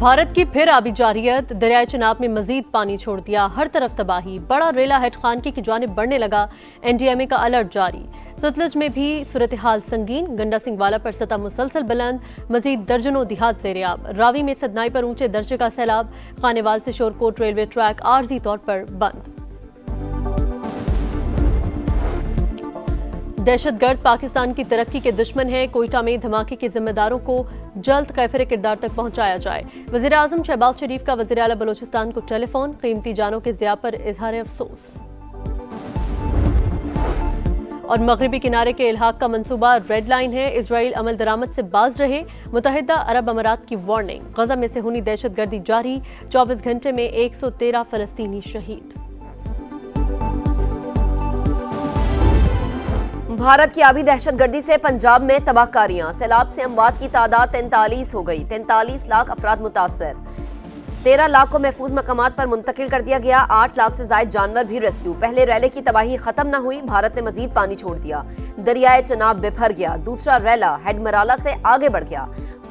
भारत की फिर आबी जारियत, दरियाए चिनाब में मजीद पानी छोड़ दिया, हर तरफ तबाही, बड़ा रेला हेड खानकी की जानिब बढ़ने लगा, एनडीएमए का अलर्ट जारी। सतलुज में भी सूरत हाल संगीन, गंडा सिंह वाला पर सतह मुसलसल बुलंद, मजीद दर्जनों देहात ज़ेर-ए-आब। रावी में सदनाई पर ऊंचे दर्जे का सैलाब, खानेवाल से शोरकोट रेलवे ट्रैक आर्जी तौर पर बंद। दहशतगर्द पाकिस्तान की तरक्की के दुश्मन है, कोयटा में धमाके के जिम्मेदारों को जल्द कैफिर किरदार तक पहुंचाया जाए। वज़ीर आज़म शहबाज शरीफ का वज़ीर आला बलोचिस्तान को टेलीफोन, कीमती जानों के ज़िया पर इजहार अफसोस। और मगरबी किनारे के इल्हाक का मंसूबा रेड लाइन है, इजराइल अमल दरामद से बाज रहे, मुत्तहिदा अरब अमारात की वार्निंग। गजा में से हुनी दहशतगर्दी जारी, 24 घंटे में 113 फलस्तीनी शहीद। भारत की आबी दहशतगर्दी से पंजाब में तबाहकारियां, सैलाब से अमवात की तादाद 43 हो गई, 43 लाख अफराद मुतासर, 13 लाख को महफूज मकामात पर मुंतकिल कर दिया गया, 8 लाख से जायद जानवर भी रेस्क्यू। पहले रैले की तबाही खत्म न हुई, भारत ने मजीद पानी छोड़ दिया, दरियाए चिनाब बिफर गया, दूसरा रैला हेडमराला से आगे बढ़ गया,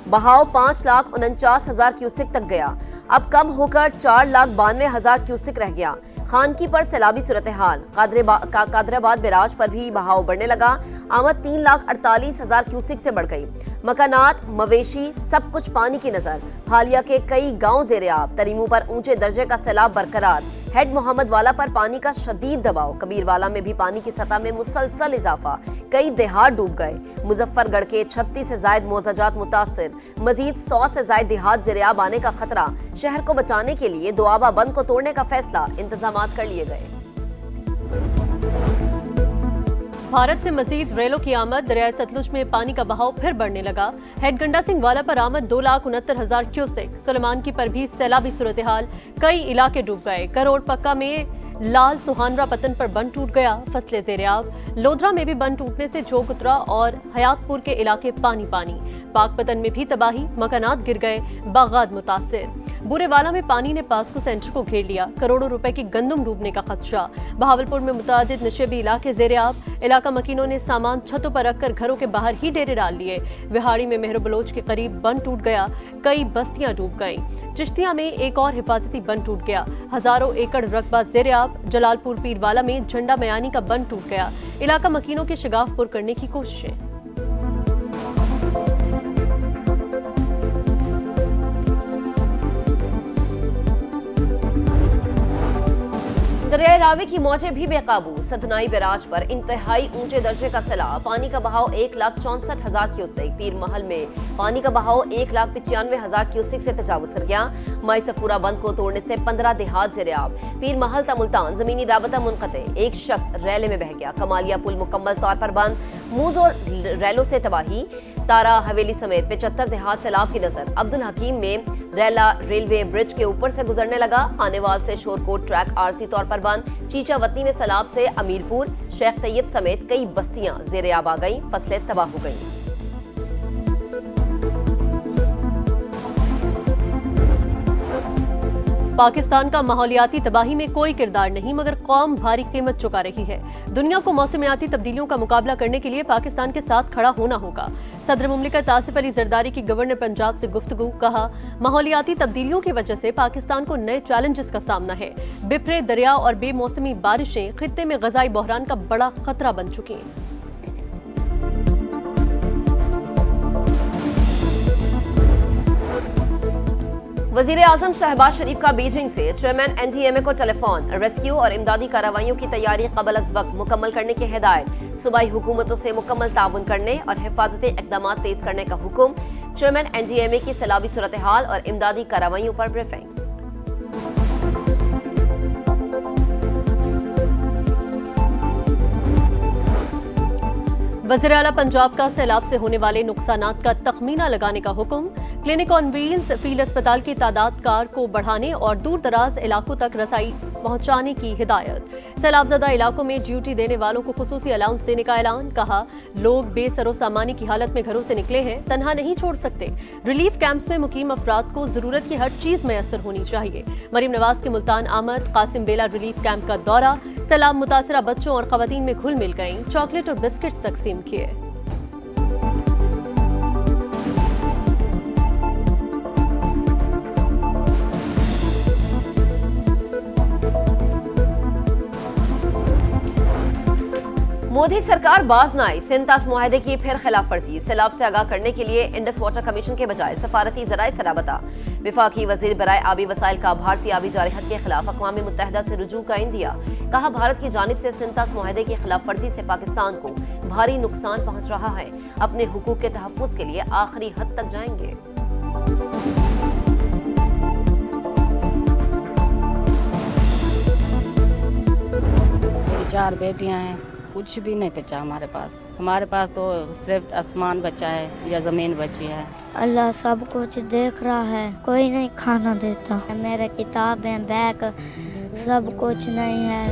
बहाव 5,49,000 क्यूसिक तक गया, अब कम होकर 4,92,000 क्यूसिक रह गया। खानकी पर सैलाबी सूरत हाल, कादराबाद बैराज पर भी बहाव बढ़ने लगा, आमद 3,48,000 क्यूसिक से बढ़ गई। मकानात, मवेशी, सब कुछ पानी की नजर। हालिया के कई गांव ज़ेर-ए-आब, तरीमू पर ऊंचे दर्जे का सैलाब बरकरार, हेड मोहम्मद वाला पर पानी का शदीद दबाव, कबीरवाला में भी पानी की सतह में मुसलसल इजाफा, कई देहात डूब गए। मुजफ्फरगढ़ के 36 से जायद मोजाजात मुतासिर, मजीद 100 से जायद देहात ज़ेर-ए-आब आने का खतरा। शहर को बचाने के लिए दोआबा बंद को तोड़ने का फैसला, इंतजामात कर लिए गए। भारत से मजीद रेलों की आमद, दरियाए सतलुज में पानी का बहाव फिर बढ़ने लगा, हेड गंडा सिंह वाला पर आमद 2,69,000 क्यूसेक। सुलेमान की पर भी सैलाबी सूरत हाल, कई इलाके डूब गए। करोड़ पक्का में लाल सुहानरा पतन पर बंद टूट गया, फसलें ज़ेर-ए-आब। लोधरा में भी बंद टूटने से झोंक उतरा और हयातपुर के इलाके पानी पानी। पाकपतन में भी तबाही, मकानात गिर गए, बागात मुतासिर। बुरेवाला में पानी ने पास्को सेंटर को घेर लिया, करोड़ों रुपए की गंदम डूबने का खदशा। बहावलपुर में मुतादिद नशेबी इलाके ज़ेर-ए-आब, इलाका मकीनों ने सामान छतों पर रखकर घरों के बाहर ही डेरे डाल लिए। विहाड़ी में मेहर बलोच के करीब बंद टूट गया, कई बस्तियां डूब गईं। चिश्तिया में एक और हिफाजती बंद टूट गया, हजारों एकड़ रकबा ज़ेर-ए-आब। जलालपुर पीरवाला में झंडा मयानी का बंद टूट गया, इलाका मकीनों के शिगाफ पुर करने की कोशिशें। दरियाए रावी की मौजें भी बेकाबू, सदनाई बैराज पर इंतहाई ऊंचे दर्जे का सैलाब, पानी का बहाव 1,64,000 क्यूसेक। पीर महल में पानी का बहाव 1,95,000 क्यूसेक से तजावुज कर गया। माई सफूरा बंद को तोड़ने से 15 देहात ज़ेर-ए-आब। पीर महल ता मुल्तान जमीनी राबता मुनक़ते, एक शख्स रैले में बह गया। कमालिया पुल मुकम्मल तौर पर बंद, मूज और रैलों से तबाही। तारा हवेली समेत 75 देहात सैलाब की नजर। अब्दुल हकीम में रैला रेलवे ब्रिज के ऊपर से गुजरने लगा, खानेवाल से शोरकोट ट्रैक आरसी तौर पर बंद। चीचावतनी में सैलाब से अमीरपुर, शेख तैयब समेत कई बस्तियां ज़ेर-ए-आब आ गईं, फसलें तबाह हो गईं। पाकिस्तान का माहौलियाती तबाही में कोई किरदार नहीं, मगर कौम भारी कीमत चुका रही है। दुनिया को मौसमियाती तब्दीलियों का मुकाबला करने के लिए पाकिस्तान के साथ खड़ा होना होगा। सदर मुमलिकत आसिफ अली जरदारी की गवर्नर पंजाब से गुफ्तगू, कहा माहौलियाती तब्दीलियों की वजह से पाकिस्तान को नए चैलेंजेस का सामना है। बिफरे दरिया और बेमौसमी बारिशें खित्ते में गजाई बहरान का बड़ा खतरा बन चुकी हैं। वज़ीर आज़म शहबाज शरीफ का बीजिंग से चेयरमैन एनडीएमए को टेलीफोन, रेस्क्यू और इमदादी कार्रवाइयों की तैयारी कबल अज़ वक्त मुकम्मल करने की हिदायत। सूबाई हुकूमतों से मुकम्मल ताउन करने और हिफाजती इक़दामात तेज करने का हुक्म। चेयरमैन एनडीएमए की सैलाबी सूरत हाल और इमदादी कार्रवाइयों पर ब्रीफिंग। वज़ीर आला पंजाब का सैलाब से होने वाले नुकसानात का तखमीना लगाने का हुक्म। क्लिनिक ऑन व्हील्स फील्ड अस्पताल की तादाद कार को बढ़ाने और दूर दराज इलाकों तक रसाई पहुंचाने की हिदायत। सैलाबज़दा इलाकों में ड्यूटी देने वालों को खुसूसी अलाउंस देने का ऐलान। कहा लोग बेसरो सामानी की हालत में घरों से निकले हैं, तन्हा नहीं छोड़ सकते। रिलीफ कैंप्स में मुकीम अफराद को जरूरत की हर चीज मैसर होनी चाहिए। मरीम नवाज के मुल्तान आमद, कासिम बेला रिलीफ कैंप का दौरा। सैलाब मुतासरा बच्चों और खवातीन में घुल मिल गईं, चॉकलेट और बिस्किट्स तकसीम किए। मोदी सरकार बाज न आई, सिंतास मुआहदे की फिर खिलाफ वर्जी। सैलाब से आगाह करने के लिए इंडस वाटर कमीशन के बजाय सफारती जराए से राबता। विफाकी वजीर बराए आबी वसाइल का भारतीय आबी जारहत के खिलाफ अक़वाम मुत्तहिदा से रुजू का इंदिया। कहा, भारत की जानिब से सिंतास मुआहदे की खिलाफ वर्जी से पाकिस्तान को भारी नुकसान पहुंच रहा है। अपने हुकूक के तहफ़्फ़ुज़ के लिए आखिरी हद तक जाएंगे। मेरी 4 बेटियां हैं, कुछ भी नहीं बचा हमारे पास तो सिर्फ आसमान बचा है या ज़मीन बची है। अल्लाह सब कुछ देख रहा है, कोई नहीं खाना देता। मेरे किताबें, बैग सब कुछ नहीं है।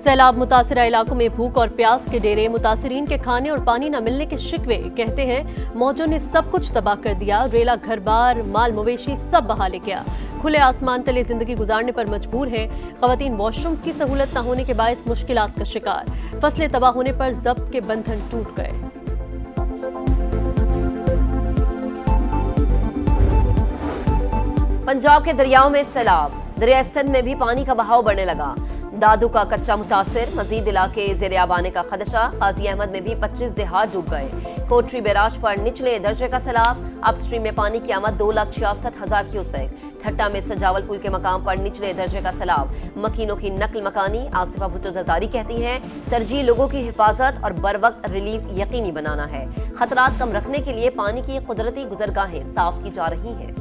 सैलाब मुतासिरा इलाकों में भूख और प्यास के डेरे, मुतासिरीन के खाने और पानी न मिलने के शिकवे। कहते हैं मौजों ने सब कुछ तबाह कर दिया, रेला घर बार माल मवेशी सब बहा ले गया। खुले आसमान तले जिंदगी गुजारने पर मजबूर हैं। खवातीन वॉशरूम्स की सहूलत न होने के बायस मुश्किलात का शिकार। फसलें तबाह होने पर जब्त के बंधन टूट गए। पंजाब के दरियाओं में सैलाब, दरिया सिंध में भी पानी का बहाव बढ़ने लगा। दादू का कच्चा मुतासिर, मजीद इलाके ज़ेर आब आने का खदशा। काजी अहमद में भी 25 देहात डूब गए। कोटरी बैराज पर निचले दर्जे का सैलाब। अपस्ट्रीम में पानी की आमद 2,66,000 क्यूसेक। ठट्टा में सजावल पुल के मकाम पर निचले दर्जे का सैलाब। मकीनों की नकल मकानी। आसिफा भुट्टो जरदारी कहती हैं, तरजीह लोगों की हिफाजत और बर वक्त रिलीफ यकीनी बनाना है। खतरात कम रखने के लिए पानी की कुदरती गुजरगाहें साफ की जा रही हैं।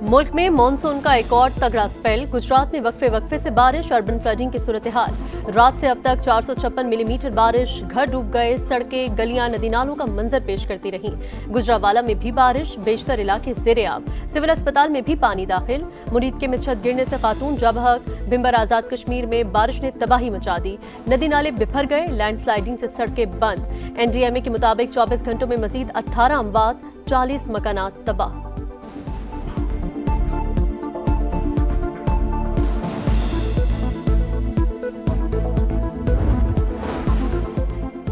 मुल्क में मानसून का एक और तगड़ा स्पेल। गुजरात में वक्फे से बारिश, अर्बन फ्लडिंग की सूरत हाल। रात से अब तक 456 मिलीमीटर बारिश। घर डूब गए, सड़कें गलियां नदी नालों का मंजर पेश करती रहीं। गुजरावाला में भी बारिश, बेशतर इलाके ज़ेर-ए-आब। सिविल अस्पताल में भी पानी दाखिल। मुरीद के में छत गिरने से खातून जाबहक। भिम्बर आजाद कश्मीर में बारिश ने तबाही मचा दी, नदी नाले बिफर गए, लैंडस्लाइडिंग से सड़कें बंद। NDMA के मुताबिक 24 घंटों में मजीद 18 अमवात, 40 मकानात तबाह।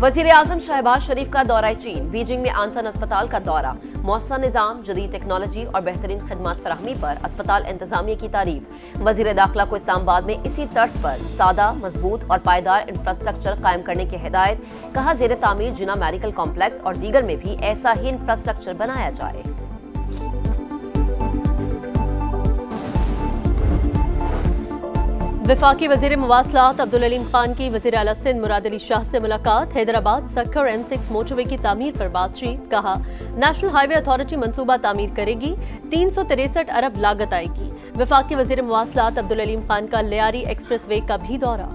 वजीर आजम शहबाज शरीफ का दौरा चीन। बीजिंग में आंसन अस्पताल का दौरा। मौसर निज़ाम, जदीद टेक्नोलॉजी और बेहतरीन खिदमत फराहमी पर अस्पताल इंतजामिया की तारीफ। वजीर दाखिला को इस्लामाबाद में इसी तर्ज पर सादा, मजबूत और पायदार इंफ्रास्ट्रक्चर कायम करने की हिदायत। कहा, ज़ेर तामीर जिना मेडिकल कॉम्प्लेक्स और दीगर में भी ऐसा ही इंफ्रास्ट्रक्चर बनाया जाए। वफाकी वजीर मवासलात अब्दुल अलीम खान की वजीर आला सिंध मुराद अली शाह से मुलाकात। हैदराबाद सक्खर M6 मोटरवे की तामीर पर बातचीत। कहा, नेशनल हाईवे अथॉरिटी मंसूबा तामीर करेगी, 363 अरब लागत आएगी। वफाकी वजीर मवासलात अब्दुल अलीम खान का लियारी एक्सप्रेस वे का भी दौरा।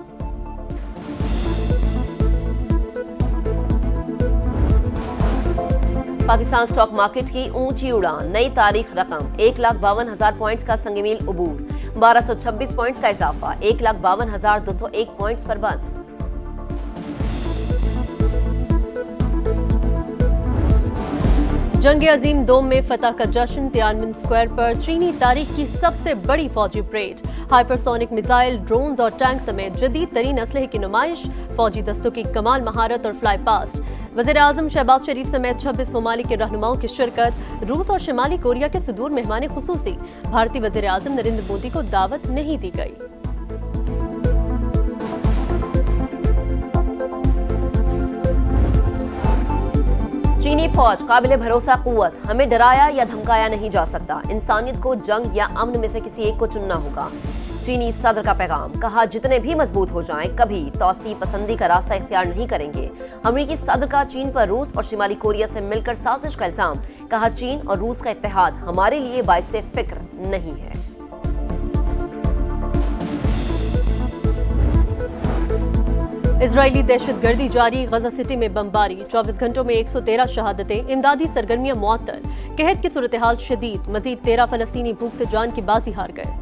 पाकिस्तान स्टॉक मार्केट की ऊंची उड़ान, नई तारीख रकम 1,52,000 पॉइंट्स का संगमील उबूर। 1226 पॉइंट्स का इजाफा, 1,52,201 पॉइंट्स पर बंद। जंग अजीम दोम में फतह का जश्न। तियानमेन स्क्वायर पर चीनी तारीख की सबसे बड़ी फौजी परेड। हाइपरसोनिक मिसाइल, ड्रोन्स और टैंक समेत जदीद तरीन असलहे की नुमाइश। फौजी दस्तों की कमाल महारत और फ्लाई पास्ट। वज़ीर आज़म शहबाज शरीफ समेत 26 ममालिक के रहनुमाओं की शिरकत। रूस और शिमाली कोरिया के सुदूर मेहमान खुसूसी। भारतीय वज़ीर आज़म नरेंद्र मोदी को दावत नहीं दी गई। चीनी फौज काबिले भरोसा कुव्वत, हमें डराया या धमकाया नहीं जा सकता। इंसानियत को जंग या अमन में से किसी एक को चुनना होगा। चीनी सदर का पैगाम। कहा, जितने भी मजबूत हो जाएं, कभी तौसी पसंदी का रास्ता इख्तियार नहीं करेंगे। अमरीकी सदर का चीन पर रूस और शिमाली कोरिया से मिलकर साजिश का इल्जाम। कहा, चीन और रूस का इत्तेहाद हमारे लिए बाइसे फिक्र नहीं है। इजरायली दहशतगर्दी जारी। गजा सिटी में बमबारी। 24 घंटों में 113 शहादतें। इमदादी सरगर्मियां मुअत्तल। कहत की सूरत हाल शदीद। मजीद 13 फलस्तीनी भूख से जान की बाजी हार गए।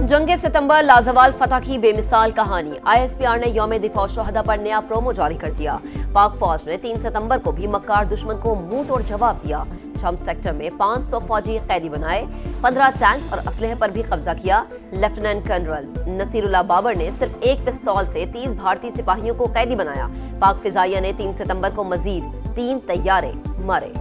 जंगे सितंबर लाजवाल फतह की बेमिसाल कहानी। ISPR ने यौम दिफा शुहदा पर नया प्रोमो जारी कर दिया। पाक फौज ने 3 सितंबर को भी मक्कार दुश्मन को मुंह तोड़ जवाब दिया। छम सेक्टर में 500 फौजी कैदी बनाए। 15 टैंक और असलहे पर भी कब्जा किया। लेफ्टिनेंट कर्नल नसीरुल्लाह बाबर ने सिर्फ एक पिस्तौल से 30 भारतीय सिपाहियों को कैदी बनाया। पाक फिजाइया ने 3 सितंबर को मजीद 3 तैयारे मरे।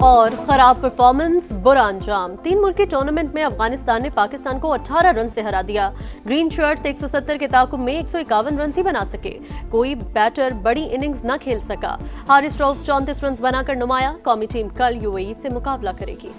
और खराब परफॉर्मेंस, बुरा अंजाम। 3 मुल्की टूर्नामेंट में अफगानिस्तान ने पाकिस्तान को 18 रन से हरा दिया। ग्रीन शर्ट्स 170 के ताकुब में 151 रन ही बना सके। कोई बैटर बड़ी इनिंग्स न खेल सका। हारिस रऊफ 34 रन बनाकर नुमाया। कौमी टीम कल यूएई से मुकाबला करेगी।